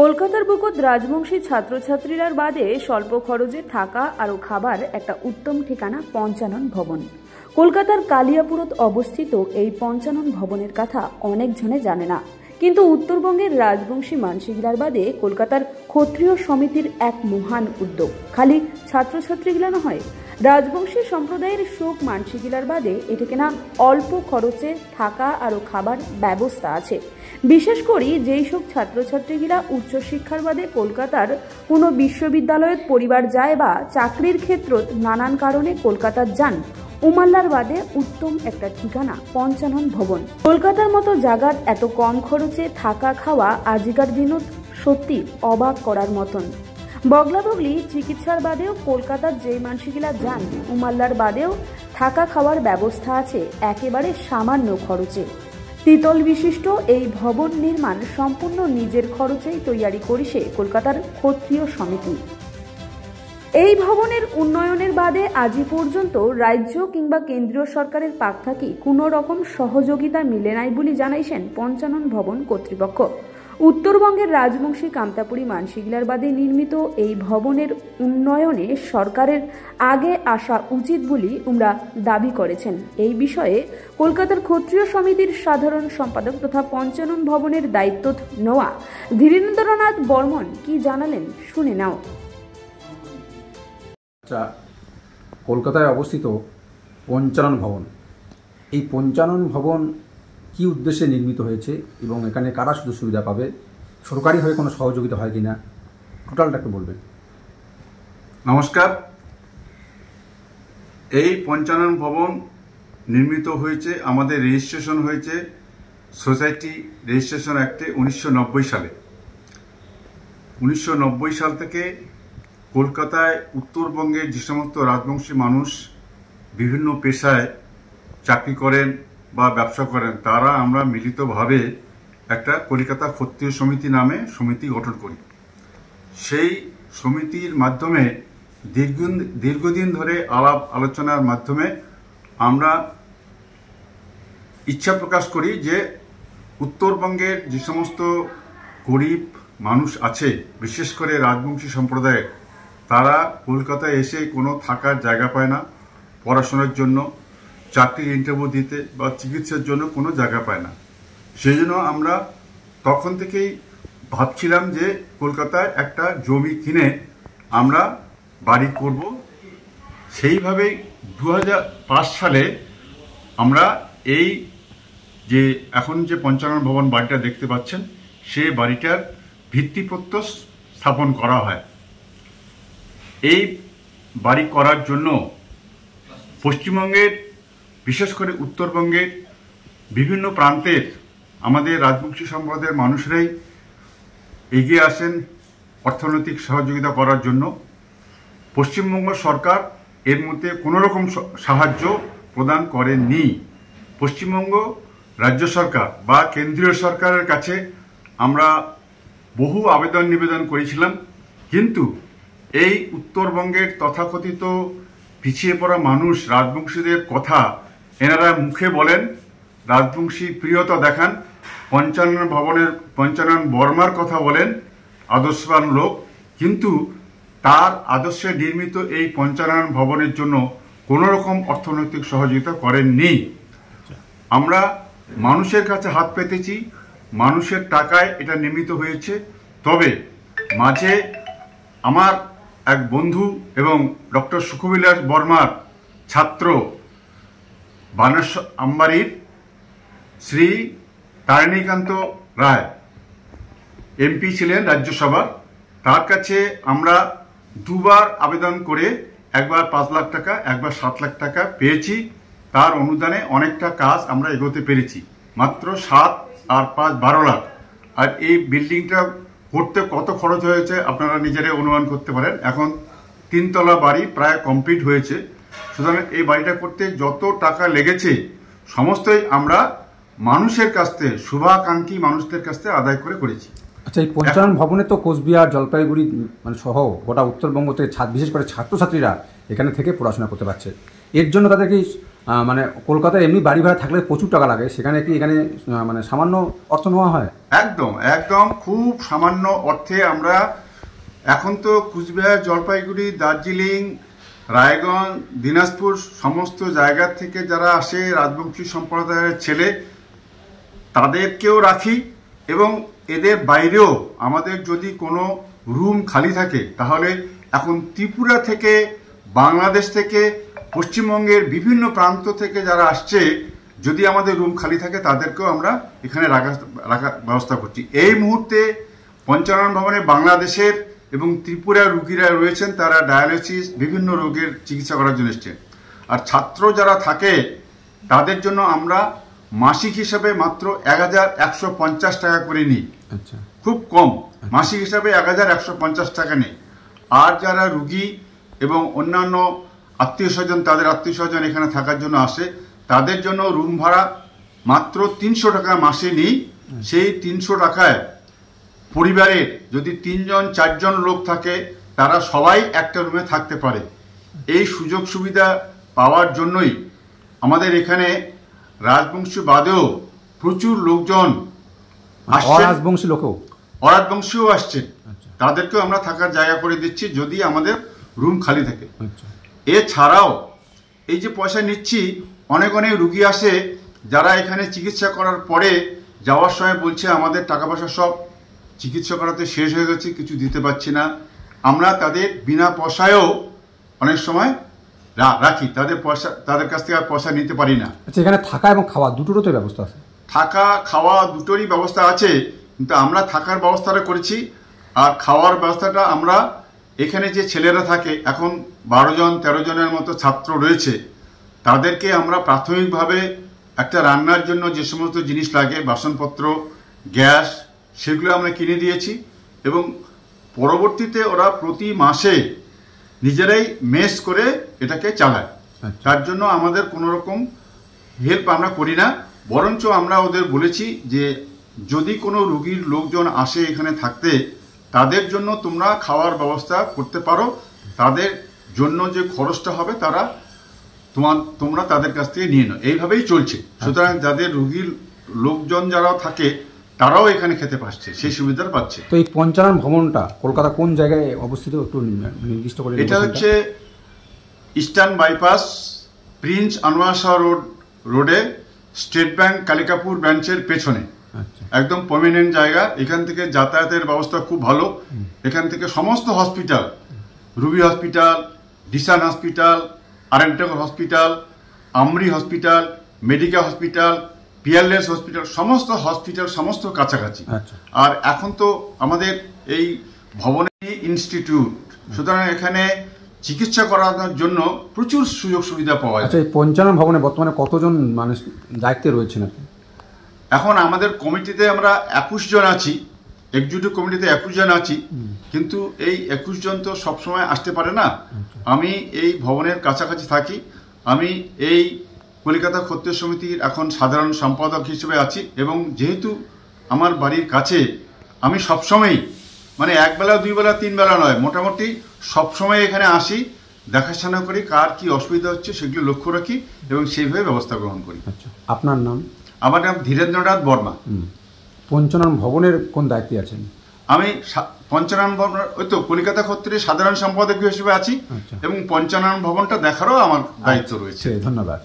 কলকাতার বুকত রাজবংশী ছাত্রছাত্রীরার বাদে স্বল্প খরচে থাকা আর খাবার একটা উত্তম ঠিকানা পঞ্চানন ভবন। কলকাতার কালিয়াপুরত অবস্থিত এই পঞ্চানন ভবনের কথা অনেক জনে জানে না, কিন্তু উত্তরবঙ্গের রাজবংশী মানসিকলার বাদে কলকাতার ক্ষত্রিয় সমিতির এক মহান উদ্যোগ। খালি ছাত্রছাত্রীগুলা নয়, রাজবংশী সম্প্রদায়ের শোক মানসিকলার বাদে এটাকে না অল্প খরচে থাকা আর খাবার ব্যবস্থা আছে। বিশেষ করে যেই সব ছাত্রছাত্রীগুলা উচ্চশিক্ষার বাদে কলকাতার কোনো বিশ্ববিদ্যালয়ের পরিবার যায় বা চাকরির ক্ষেত্রত নানান কারণে কলকাতার যান, উমাল্লার বাদে উত্তম একটা ঠিকানা পঞ্চানন ভবন। কলকাতার মতো জায়গার এত কম খরচে থাকা খাওয়া আজিকার দিনত সত্যি অবাক করার মতন। বগলা বগলি চিকিৎসার বাদেও কলকাতার যেই মানসিকরা যান, উমাল্লার বাদেও থাকা খাওয়ার ব্যবস্থা আছে একেবারে সামান্য খরচে। তিতল বিশিষ্ট এই ভবন নির্মাণ সম্পূর্ণ নিজের খরচেই তৈয়ারি করেছে কলকাতার ক্ষত্রিয় সমিতি। এই ভবনের উন্নয়নের বাদে আজি পর্যন্ত রাজ্য কিংবা কেন্দ্রীয় সরকারের পাক থাকি কোনো রকম সহযোগিতা মিলে নাই বলে জানাইছেন পঞ্চানন ভবন কর্তৃপক্ষ। উত্তরবঙ্গের রাজবংশী কামতাপুরী মানসিকলার বাদে নির্মিত এই ভবনের উন্নয়নে সরকারের আগে আসা উচিত বলে উমরা দাবি করেছেন। এই বিষয়ে কলকাতার ক্ষত্রিয় সমিতির সাধারণ সম্পাদক তথা পঞ্চানন ভবনের দায়িত্ব নেওয়া ধীরেন্দ্রনাথ বর্মন কি জানালেন শুনে নাও। কলকাতায় অবস্থিত পঞ্চানন ভবন, এই পঞ্চানন ভবন কি উদ্দেশ্যে নির্মিত হয়েছে এবং এখানে কারা সুযোগ সুবিধা পাবে, সরকারিভাবে কোনো সহযোগিতা হয় কিনা, টোটালটা একটু বলবেন। নমস্কার। এই পঞ্চানন ভবন নির্মিত হয়েছে, আমাদের রেজিস্ট্রেশন হয়েছে সোসাইটি রেজিস্ট্রেশন অ্যাক্টে 1990 সালে। 1990 সাল থেকে কলকাতায় উত্তরবঙ্গের যে সমস্ত রাজবংশী মানুষ বিভিন্ন পেশায় চাকরি করেন বা ব্যবসা করেন, তারা আমরা মিলিতভাবে একটা কলকাতা ক্ষত্রিয় সমিতি নামে সমিতি গঠন করি। সেই সমিতির মাধ্যমে দীর্ঘদিন ধরে আলাপ আলোচনার মাধ্যমে আমরা ইচ্ছা প্রকাশ করি যে উত্তরবঙ্গের যে সমস্ত গরিব মানুষ আছে, বিশেষ করে রাজবংশী সম্প্রদায়ের, তারা কলকাতায় এসে কোনো থাকার জায়গা পায় না, পড়াশোনার জন্য, চাকরির ইন্টারভিউ দিতে বা চিকিৎসার জন্য কোনো জায়গা পায় না। সেই জন্য আমরা তখন থেকেই ভাবছিলাম যে কলকাতায় একটা জমি কিনে আমরা বাড়ি করব। সেইভাবেই 2005 সালে আমরা এই যে এখন যে পঞ্চানন ভবন বাড়িটা দেখতে পাচ্ছেন, সেই বাড়িটার ভিত্তিপ্রস্তর স্থাপন করা হয়। এই বাড়ি করার জন্য পশ্চিমবঙ্গের, বিশেষ করে উত্তরবঙ্গের বিভিন্ন প্রান্তের আমাদের রাজবংশী সম্প্রদায়ের মানুষরাই এগিয়ে আসেন অর্থনৈতিক সহযোগিতা করার জন্য। পশ্চিমবঙ্গ সরকার এর মধ্যে কোনো রকম সাহায্য প্রদান করেননি। পশ্চিমবঙ্গ রাজ্য সরকার বা কেন্দ্রীয় সরকারের কাছে আমরা বহু আবেদন নিবেদন করেছিলাম, কিন্তু এই উত্তরবঙ্গের তথাকথিত পিছিয়ে পড়া মানুষ, রাজবংশীদের কথা এনারা মুখে বলেন, রাজবংশী প্রিয়তা দেখান, পঞ্চানন বর্মার কথা বলেন, আদর্শবান লোক, কিন্তু তার আদর্শে নির্মিত এই পঞ্চানন ভবনের জন্য কোনো রকম অর্থনৈতিক সহযোগিতা করেননি। আমরা মানুষের কাছে হাত পেতেছি, মানুষের টাকায় এটা নির্মিত হয়েছে। তবে মাঝে আমার এক বন্ধু এবং ডক্টর সুখবিলাস বর্মার ছাত্র বানেশ আম্বারির শ্রী তারিণীকান্ত রায় এমপি ছিলেন রাজ্যসভার, তার কাছে আমরা দুবার আবেদন করে একবার 5 লাখ টাকা, একবার 7 লাখ টাকা পেয়েছি। তার অনুদানে অনেকটা কাজ আমরা এগোতে পেরেছি। মাত্র 7 আর 5 12 লাখ। আর এই বিল্ডিংটা করতে কত খরচ হয়েছে আপনারা নিজেরাই অনুমান করতে পারেন। এখন 3 তলা বাড়ি প্রায় কমপ্লিট হয়েছে। সুতরাং এই বাড়িটা করতে যত টাকা লেগেছে সমস্তই আমরা মানুষের কাছ থেকে, শুভাকাঙ্ক্ষী মানুষদের কাছ থেকে আদায় করে করেছি। আচ্ছা, এই পঞ্চানন ভবনে তো কোচবিহার, জলপাইগুড়ি মানে সহ গোটা উত্তরবঙ্গ থেকে বিশেষ করে ছাত্রছাত্রীরা এখানে থেকে পড়াশোনা করতে পারছে। এর জন্য তাদের কি মানে কলকাতায় এমনি বাড়ি ভাড়া থাকলে প্রচুর টাকা লাগে, সেখানে কি এখানে মানে সামান্য অর্থ নেওয়া হয়? একদম একদম খুব সামান্য অর্থে আমরা এখন তো কুচবিহার, জলপাইগুড়ি, দার্জিলিং, রায়গঞ্জ, দিনাজপুর সমস্ত জায়গা থেকে যারা আসে রাজবংশী সম্প্রদায়ের ছেলে তাদেরকেও রাখি, এবং এদের বাইরেও আমাদের যদি কোনো রুম খালি থাকে তাহলে এখন ত্রিপুরা থেকে, বাংলাদেশ থেকে, পশ্চিমবঙ্গের বিভিন্ন প্রান্ত থেকে যারা আসছে যদি আমাদের রুম খালি থাকে তাদেরকেও আমরা এখানে রাখার ব্যবস্থা করছি। এই মুহূর্তে পঞ্চানন ভবনে বাংলাদেশের এবং ত্রিপুরার রুগীরা রয়েছেন, তারা ডায়ালিসিস বিভিন্ন রোগের চিকিৎসা করার জন্য এসছেন। আর ছাত্র যারা থাকে তাদের জন্য আমরা মাসিক হিসাবে মাত্র 1150 টাকা করে নিই। আচ্ছা, খুব কম, মাসিক হিসাবে 1150 টাকা নেই। আর যারা রুগী এবং অন্যান্য আত্মীয় স্বজন, তাদের আত্মীয় স্বজন এখানে থাকার জন্য আসে, তাদের জন্য রুম ভাড়া মাত্র 300 টাকা মাসে নিই। সেই 300 টাকায় পরিবারের যদি 3 জন 4 জন লোক থাকে তারা সবাই একটা রুমে থাকতে পারে। এই সুযোগ সুবিধা পাওয়ার জন্যই আমাদের এখানে রাজবংশী বাদেও প্রচুর লোকজন আসছে, অরাজবংশীও আসছে, তাদেরকেও আমরা থাকার জায়গা করে দিচ্ছি যদি আমাদের রুম খালি থাকে। এছাড়াও এই যে পয়সা নিচ্ছি, অনেক অনেক রুগী আসে যারা এখানে চিকিৎসা করার পরে যাওয়ার সময় বলছে আমাদের টাকা পয়সা সব চিকিৎসা করাতে শেষ হয়ে গেছে, কিছু দিতে পারছি না। আমরা তাদের বিনা পয়সায়ও অনেক সময় রাখি, তাদের কাছ থেকে আর পয়সা নিতে পারি না। আচ্ছা, এখানে থাকা এবং খাওয়া দুটোরও তো ব্যবস্থা আছে? থাকা খাওয়া দুটোরই ব্যবস্থা আছে, কিন্তু আমরা থাকার ব্যবস্থাটা করেছি। আর খাওয়ার ব্যবস্থাটা আমরা এখানে যে ছেলেরা থাকে, এখন 12 জন 13 জনের মতো ছাত্র রয়েছে, তাদেরকে আমরা প্রাথমিকভাবে একটা রান্নার জন্য যে সমস্ত জিনিস লাগে, বাসনপত্র, গ্যাস, সেগুলো আমরা কিনে দিয়েছি। এবং পরবর্তীতে ওরা প্রতি মাসে নিজেরাই মেস করে এটাকে চালায়। তার জন্য আমাদের কোনো রকম হেল্প আমরা করি না, বরঞ্চ আমরা ওদের বলেছি যে যদি কোনো রুগীর লোকজন আসে এখানে থাকতে, তাদের জন্য তোমরা খাওয়ার ব্যবস্থা করতে পারো, তাদের জন্য যে খরচটা হবে তোমরা তাদের কাছ থেকে নিয়ে নাও। এইভাবেই চলছে। সুতরাং যাদের রুগীর লোকজন যারা থাকে তারাও এখানে খেতে পাচ্ছে, সেই সুবিধাটা পাচ্ছে। তো এই পঞ্চানন ভবনটা কলকাতা কোন জায়গায় অবস্থিত একটু নির্দিষ্ট করে? এটা হচ্ছে eastern bypass, Prince Anwar Shah রোডে, স্টেট ব্যাংক কালিকাপুর ব্রাঞ্চের পেছনে। একদম পার্মানেন্ট জায়গা। এখান থেকে যাতায়াতের ব্যবস্থা খুব ভালো। এখান থেকে সমস্ত hospital, Ruby hospital, Desun hospital, আরেন্টক hospital, AMRI hospital, Medica hospital, Peerless hospital, সমস্ত হসপিটাল সমস্ত কাছাকাছি। আর এখন তো আমাদের এই ভবনে ইনস্টিটিউট, সুতরাং এখানে চিকিৎসা করানোর জন্য প্রচুর সুযোগ সুবিধা পাওয়া যায়। আচ্ছা, এই পঞ্চানন ভবনে বর্তমানে কতজন মানুষ দায়িত্বে রয়েছেন আপনি? এখন আমাদের কমিটিতে আমরা 21 জন আছি, এক্সিকিউটিভ কমিটিতে 21 জন আছি, কিন্তু এই 21 জন তো সবসময় আসতে পারে না। আমি এই ভবনের কাছাকাছি থাকি। আমি এই কলিকাতা ক্ষত্রিয় সমিতির এখন সাধারণ সম্পাদক হিসেবে আছি, এবং যেহেতু আমার বাড়ির কাছে, আমি সবসময়ই, মানে একবেলা 2 বেলা 3 বেলা নয়, মোটামুটি সবসময় এখানে আসি, দেখাশোনা করি, কার কি অসুবিধা হচ্ছে সেগুলো লক্ষ্য রাখি এবং সেইভাবে ব্যবস্থা গ্রহণ করি। আপনার নাম? আমার নাম ধীরেন্দ্রনাথ বর্মা। পঞ্চানন ভবনের কোন দায়িত্বে আছেন? আমি পঞ্চানন ভবনের ওই তো কলিকাতা ক্ষত্রিয় সাধারণ সম্পাদক হিসেবে আছি, এবং পঞ্চানন ভবনটা দেখারও আমার দায়িত্ব রয়েছে। ধন্যবাদ।